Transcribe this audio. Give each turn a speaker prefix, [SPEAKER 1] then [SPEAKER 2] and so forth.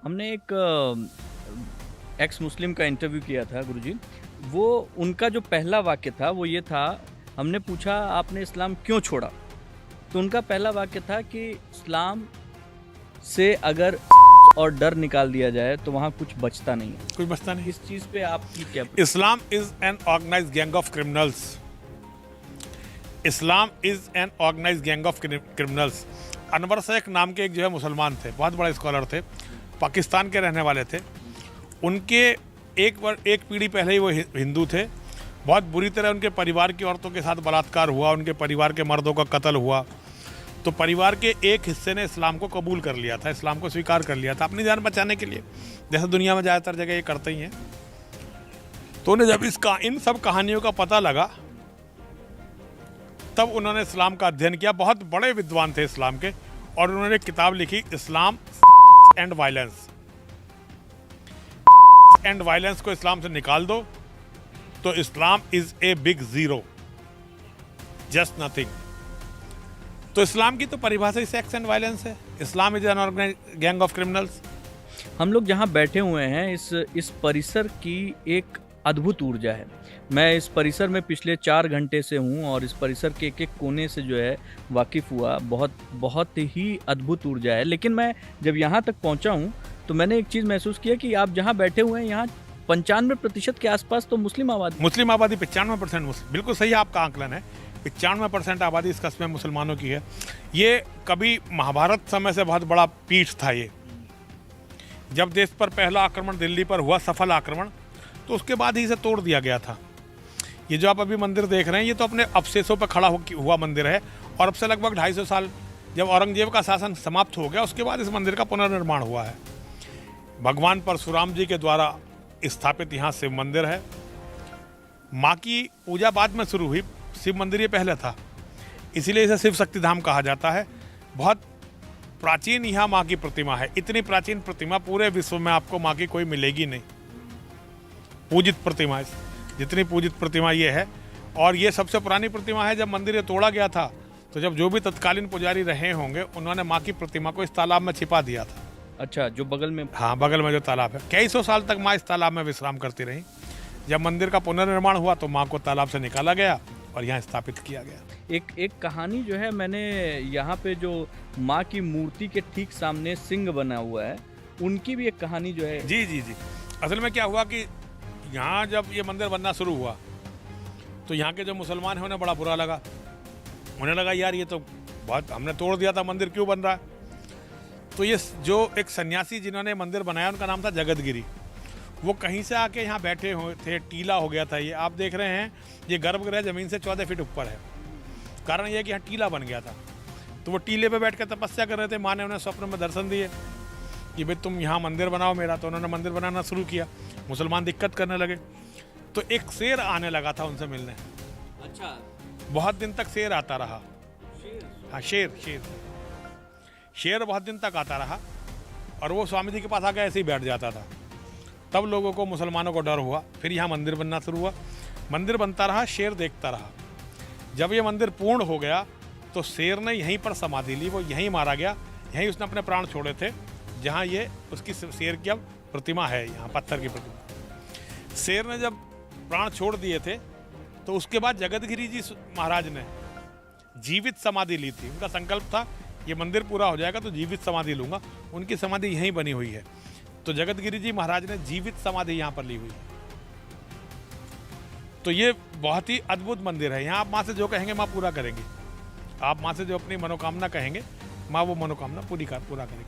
[SPEAKER 1] हमने एक एक्स मुस्लिम का इंटरव्यू किया था गुरुजी। वो उनका जो पहला वाक्य था वो ये था, हमने पूछा आपने इस्लाम क्यों छोड़ा? तो उनका पहला वाक्य था कि इस्लाम से अगर और डर निकाल दिया जाए तो वहाँ कुछ बचता नहीं है।
[SPEAKER 2] कुछ बचता नहीं।
[SPEAKER 1] इस चीज़ पे आपकी क्या?
[SPEAKER 2] Islam is an organised gang of criminals. Islam is an organised gang of criminals. Anwar Sheikh नाम के एक जो है मुसलमान थे, बहुत बड़े स्कॉलर थे, पाकिस्तान के रहने वाले थे। उनके एक पीढ़ी पहले ही वो हिंदू थे। बहुत बुरी तरह उनके परिवार की औरतों के साथ बलात्कार हुआ, उनके परिवार के मर्दों का कत्ल हुआ। तो परिवार के एक हिस्से ने इस्लाम को कबूल कर लिया था, इस्लाम को स्वीकार कर लिया था अपनी जान बचाने के लिए, जैसे दुनिया में ज़्यादातर जगह ये करते ही हैं। तो उन्हें जब इन सब कहानियों का पता लगा तब उन्होंने इस्लाम का अध्ययन किया। बहुत बड़े विद्वान थे इस्लाम के, और उन्होंने एक किताब लिखी, Islam and violence. And violence को इस्लाम से निकाल दो तो Islam is a big zero, just nothing. तो इस्लाम की तो परिभाषा ही सेक्स एंड वायलेंस है। Islam is an organised gang of criminals.
[SPEAKER 1] हम लोग जहाँ बैठे हुए हैं इस परिसर की एक अद्भुत ऊर्जा है। मैं इस परिसर में पिछले 4 घंटे से हूँ और इस परिसर के एक कोने से जो है वाकिफ़ हुआ। बहुत ही अद्भुत ऊर्जा है। लेकिन मैं जब यहाँ तक पहुँचा हूँ तो मैंने एक चीज़ महसूस किया कि आप जहाँ बैठे हुए हैं यहाँ 95% के आसपास तो मुस्लिम आबादी
[SPEAKER 2] 95% मुस्लिम, बिल्कुल सही आपका आंकलन है। 95% आबादी इस कस्बे में मुसलमानों की है। ये कभी महाभारत समय से बहुत बड़ा पीठ था। ये जब देश पर पहला आक्रमण दिल्ली पर हुआ, सफल आक्रमण, तो उसके बाद ही इसे तोड़ दिया गया था। ये जो आप अभी मंदिर देख रहे हैं ये तो अपने अवशेषों पर खड़ा हुआ मंदिर है, और अब से लगभग 250 साल जब औरंगजेब का शासन समाप्त हो गया उसके बाद इस मंदिर का पुनर्निर्माण हुआ है। भगवान परशुराम जी के द्वारा स्थापित यहाँ शिव मंदिर है। माँ की पूजा बाद में शुरू हुई, शिव मंदिर ये पहले था, इसीलिए इसे शिव शक्ति धाम कहा जाता है। बहुत प्राचीन यहाँ माँ की प्रतिमा है। इतनी प्राचीन प्रतिमा पूरे विश्व में आपको माँ की कोई मिलेगी नहीं, पूजित प्रतिमा जितनी पूजित प्रतिमा ये है। और ये सबसे पुरानी प्रतिमा है। जब मंदिर ये तोड़ा गया था तो जब जो भी तत्कालीन पुजारी रहे होंगे उन्होंने माँ की प्रतिमा को इस तालाब में छिपा दिया था।
[SPEAKER 1] अच्छा, जो बगल में?
[SPEAKER 2] हाँ, बगल में जो तालाब है। कई सौ साल तक माँ इस तालाब में विश्राम करती रही। जब मंदिर का पुनर्निर्माण हुआ तो माँ को तालाब से निकाला गया और यहाँ स्थापित किया गया।
[SPEAKER 1] एक कहानी जो है, मैंने यहाँ पे जो माँ की मूर्ति के ठीक सामने सिंह बना हुआ है, उनकी भी एक कहानी जो है।
[SPEAKER 2] जी। असल में क्या हुआ कि यहाँ जब ये मंदिर बनना शुरू हुआ तो यहाँ के जो मुसलमान हैं उन्हें बड़ा बुरा लगा। उन्हें लगा यार ये तो बहुत, हमने तोड़ दिया था मंदिर, क्यों बन रहा है? तो ये जो एक सन्यासी जिन्होंने मंदिर बनाया उनका नाम था जगतगिरी। वो कहीं से आके यहाँ बैठे हुए थे, टीला हो गया था। ये आप देख रहे हैं, ये गर्भगृह जमीन से 14 फीट ऊपर है। कारण ये है कि यहाँ टीला बन गया था। तो वो टीले पे बैठ कर तपस्या कर रहे थे। माँ ने उन्हें स्वप्न में दर्शन दिए कि भाई तुम यहाँ मंदिर बनाओ मेरा। तो उन्होंने मंदिर बनाना शुरू किया। मुसलमान दिक्कत करने लगे तो एक शेर आने लगा था उनसे मिलने।
[SPEAKER 1] अच्छा,
[SPEAKER 2] बहुत दिन तक शेर आता रहा। हाँ, शेर बहुत दिन तक आता रहा और वो स्वामी जी के पास आकर ऐसे ही बैठ जाता था। तब लोगों को, मुसलमानों को डर हुआ। फिर यहाँ मंदिर बनना शुरू हुआ। मंदिर बनता रहा, शेर देखता रहा। जब ये मंदिर पूर्ण हो गया तो शेर ने यहीं पर समाधि ली। वो यहीं मारा गया, यहीं उसने अपने प्राण छोड़े थे, जहाँ ये उसकी शेर की अब प्रतिमा है, यहाँ पत्थर की प्रतिमा। शेर ने जब प्राण छोड़ दिए थे तो उसके बाद जगतगिरी जी महाराज ने जीवित समाधि ली थी। उनका संकल्प था ये मंदिर पूरा हो जाएगा तो जीवित समाधि लूंगा। उनकी समाधि यहीं बनी हुई है। तो जगतगिरी जी महाराज ने जीवित समाधि यहाँ पर ली हुई है। तो ये बहुत ही अद्भुत मंदिर है। यहाँ आप माँ से जो कहेंगे माँ पूरा करेंगे। आप माँ से जो अपनी मनोकामना कहेंगे माँ वो मनोकामना पूरा करेंगे।